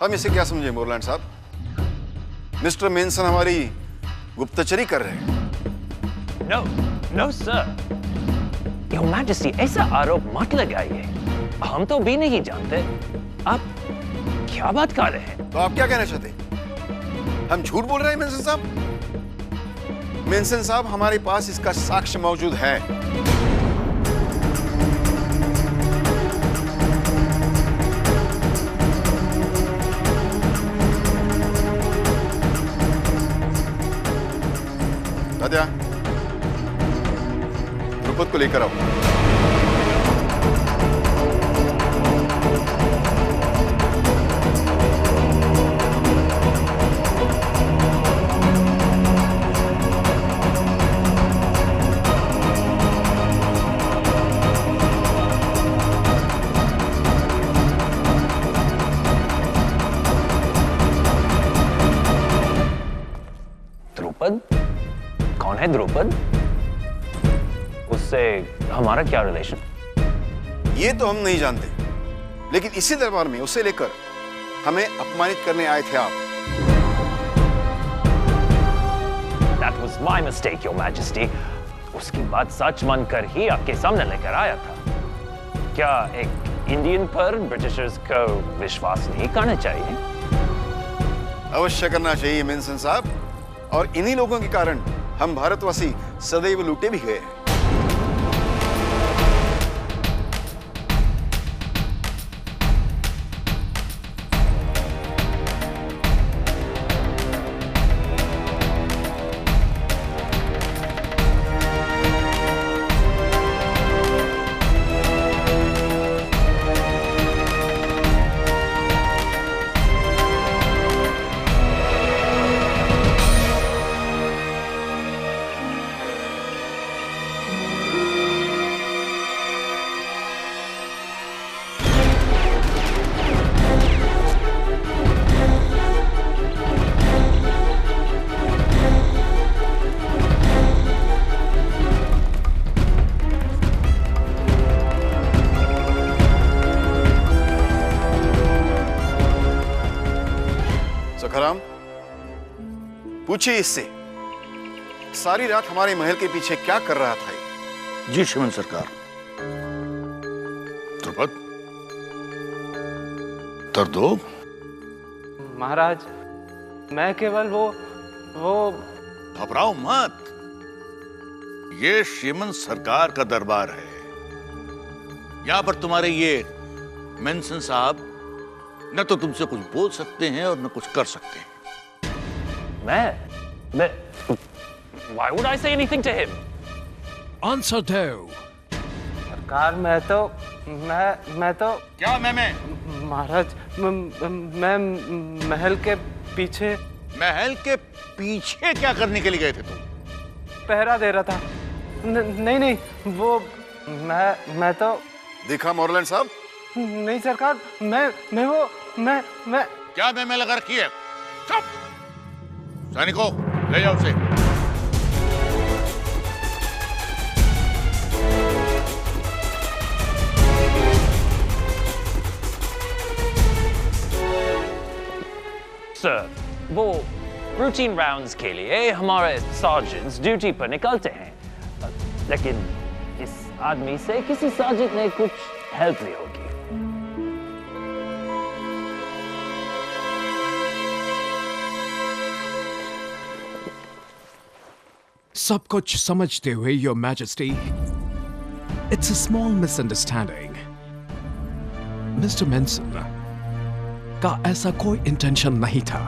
हम इसे क्या समझे मोरलैंड साहब? मिस्टर मेंसन हमारी गुप्तचरी कर रहे हैं। No no sir, your majesty, ऐसा आरोप मत लगाइए। हम तो भी नहीं जानते। आप क्या बात कर रहे हैं? तो आप क्या कहना चाहते हैं? हम झूठ बोल रहे हैं मेंसन साहब? मेंसन साहब, हमारे पास इसका साक्ष्य मौजूद है। दादा, द्रुपद को लेकर आओ। द्रुपद? कौन है द्रुपद? उससे हमारा क्या रिलेशन? ये तो हम नहीं जानते, लेकिन इसी दरबार में उसे लेकर हमें अपमानित करने आए थे आप। That was my mistake, Your Majesty. उसकी बात सच मानकर ही आपके सामने लेकर आया था। क्या एक इंडियन पर ब्रिटिशर्स को विश्वास नहीं करना चाहिए? अवश्य करना चाहिए मेंसन साहब, और इन्हीं लोगों के कारण हम भारतवासी सदैव लूटे भी गए हैं। सखाराम, पूछिए इससे, सारी रात हमारे महल के पीछे क्या कर रहा था ये? जी श्रीमंत सरकार। द्रुपद, उत्तर दो। महाराज, मैं केवल वो घबराओ मत, ये श्रीमंत सरकार का दरबार है। यहां पर तुम्हारे ये मेंसन साहब न तो तुमसे कुछ बोल सकते हैं और न कुछ कर सकते हैं। मैं Why would I say anything to him? Answer do. सरकार, मैं तो क्या मैं महाराज, मैं महल के पीछे क्या करने के लिए गए थे तुम? पहरा दे रहा था। नहीं, वो मैं तो देखा मोरलैंड साहब? नहीं सरकार, मैं क्या मैं लगा रखी है? चुप! सैनिकों, ले जाओ उसे। सर, वो रूटीन राउंड्स के लिए हमारे सर्जेंट्स ड्यूटी पर निकलते हैं, लेकिन इस आदमी से किसी सर्जेंट ने कुछ हेल्प ली होगी। सब कुछ समझते हुए, your majesty, it's a small misunderstanding. Mister mention का ऐसा कोई इंटेंशन नहीं था,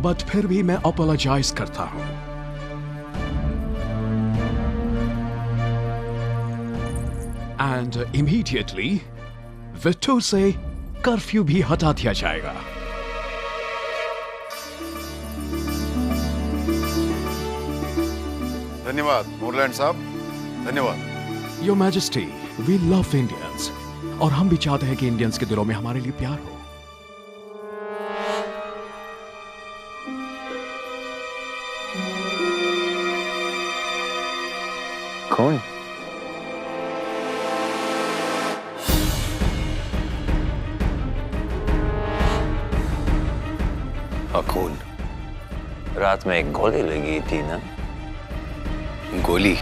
बट फिर भी मैं अपोलोजाइज करता हूं। एंड इमीडिएटली विट्टू से कर्फ्यू भी हटा दिया जाएगा। धन्यवाद मोरलैंड साहब, धन्यवाद। Your majesty, we love Indians, और हम भी चाहते हैं कि इंडियंस के दिलों में हमारे लिए प्यार हो। कौन? हाँ, खून। रात में एक गोली लगी थी ना? गोली?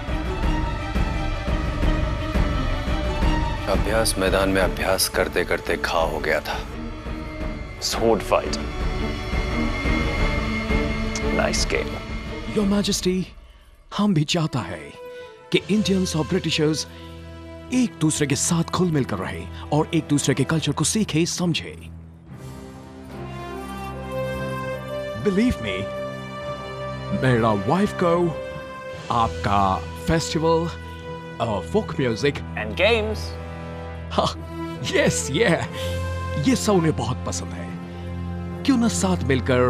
अभ्यास मैदान में अभ्यास करते करते घाव हो गया था। Sword fight. Nice game. Your majesty, हम भी चाहता है कि इंडियंस और ब्रिटिशर्स एक दूसरे के साथ खुल मिलकर रहे और एक दूसरे के कल्चर को सीखे समझे। बिलीव मी, मेरा वाइफ को आपका festival, folk music And games. Yes, ये सब उन्हें बहुत पसंद है। क्यों ना साथ मिलकर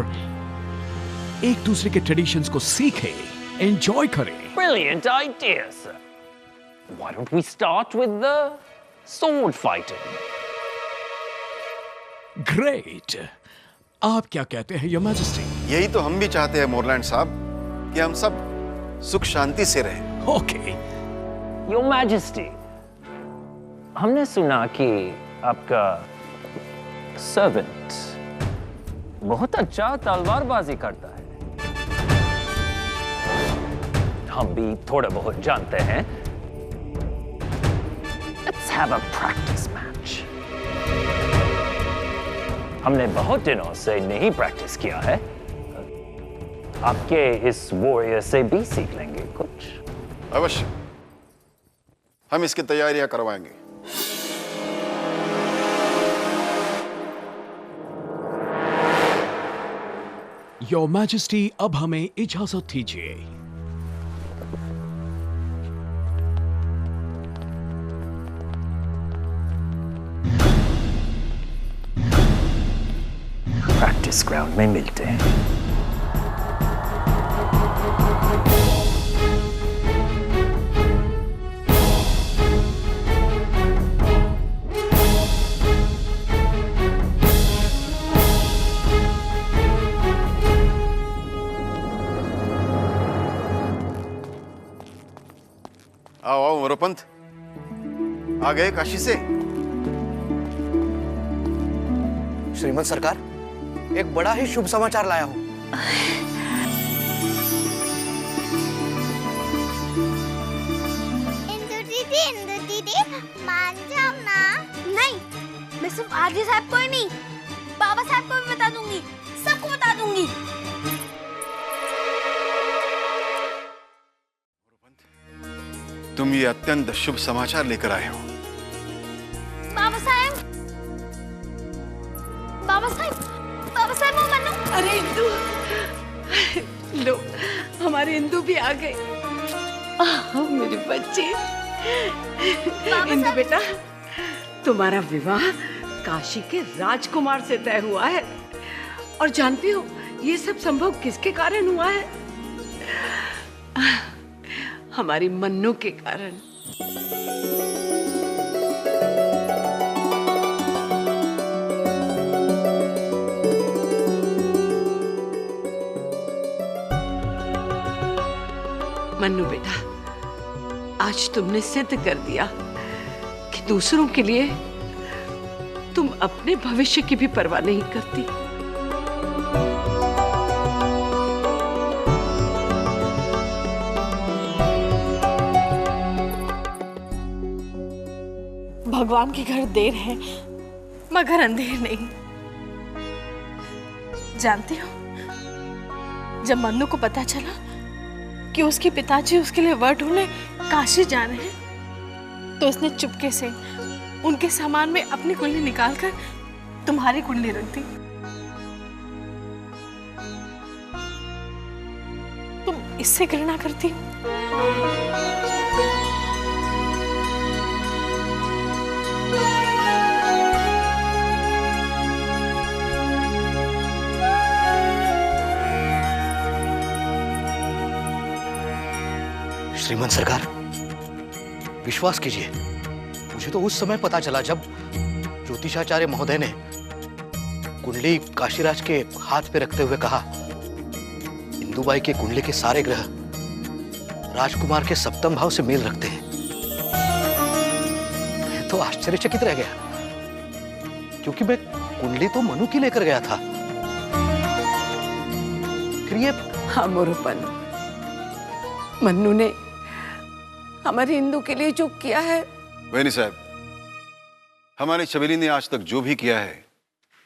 एक दूसरे के ट्रेडिशंस को सीखे, एंजॉय करें। Brilliant idea, sir. Why don't we start with the sword fighting? Great. आप क्या कहते हैं योर मैजेस्टी? यही तो हम भी चाहते हैं मोरलैंड साहब, कि हम सब सुख शांति से रहें। ओके। Your Majesty, हमने सुना कि आपका सर्वेंट बहुत अच्छा तलवारबाजी करता है। हम भी थोड़ा बहुत जानते हैं। Let's have a practice match. हमने बहुत दिनों से नहीं प्रैक्टिस किया है। आपके इस वॉरियर से भी सीख लेंगे कुछ। अवश्य, हम इसकी तैयारियां करवाएंगे। योर मैजेस्टी, अब हमें इजाजत दीजिए। प्रैक्टिस ग्राउंड में मिलते हैं। आओ आओ मोरोपंत, आ गए काशी से? श्रीमंत सरकार, एक बड़ा ही शुभ समाचार लाया हूं। इंदु दीदी, मान जाओ ना। नहीं, मैं सिर्फ आरजी साहब को ही नहीं, बाबा साहब को भी बता दूंगी, सबको बता दूंगी। तुम ये अत्यंत शुभ समाचार लेकर आए हो। बाबा साहब, बाबा साहब, बाबा साहब, वो मनु। अरे इंदु, लो हमारे इंदु भी आ गए। मेरे बच्चे। इंदु बेटा, तुम्हारा विवाह काशी के राजकुमार से तय हुआ है। और जानती हो ये सब संभव किसके कारण हुआ है? हमारी मन्नू के कारण। मन्नू बेटा, आज तुमने सिद्ध कर दिया कि दूसरों के लिए तुम अपने भविष्य की भी परवाह नहीं करती। भगवान के घर देर है मगर अंधेर नहीं। जानती हो, जब मन्नू को पता चला कि उसके पिताजी उसके लिए वर ढूंढने काशी जा रहे हैं, तो उसने चुपके से उनके सामान में अपनी कुंडली निकालकर तुम्हारी कुंडली रख दी। तुम इससे घृणा करती हो? श्रीमंत सरकार, विश्वास कीजिए, मुझे तो उस समय पता चला जब ज्योतिषाचार्य महोदय ने कुंडली काशीराज के हाथ पे रखते हुए कहा, इंदुबाई के कुंडली के सारे ग्रह राजकुमार के सप्तम भाव से मेल रखते हैं। मैं तो आश्चर्यचकित रह गया, क्योंकि मैं कुंडली तो मनु की लेकर गया था। फिर ये हाँ मोरूपन, मन्नू ने हमारे इंदु के लिए जो किया है। वैनी साहब, हमारी छबीली ने आज तक जो भी किया है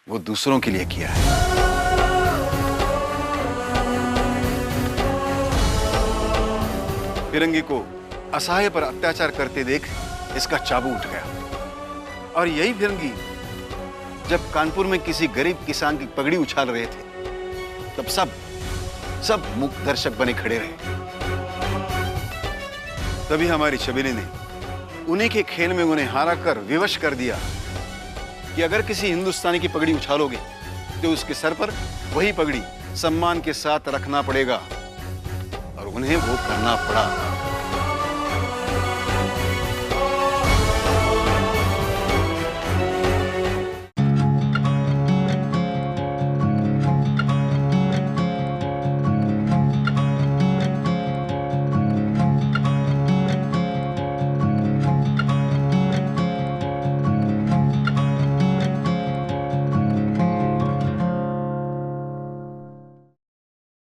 वो दूसरों के लिए किया है। फिरंगी को असहाय पर अत्याचार करते देख इसका चाबू उठ गया, और यही फिरंगी जब कानपुर में किसी गरीब किसान की पगड़ी उछाल रहे थे तब सब मूक दर्शक बने खड़े रहे। तभी हमारी छबीली ने उन्हीं के खेल में उन्हें हारा कर विवश कर दिया कि अगर किसी हिंदुस्तानी की पगड़ी उछालोगे तो उसके सर पर वही पगड़ी सम्मान के साथ रखना पड़ेगा, और उन्हें वो करना पड़ा।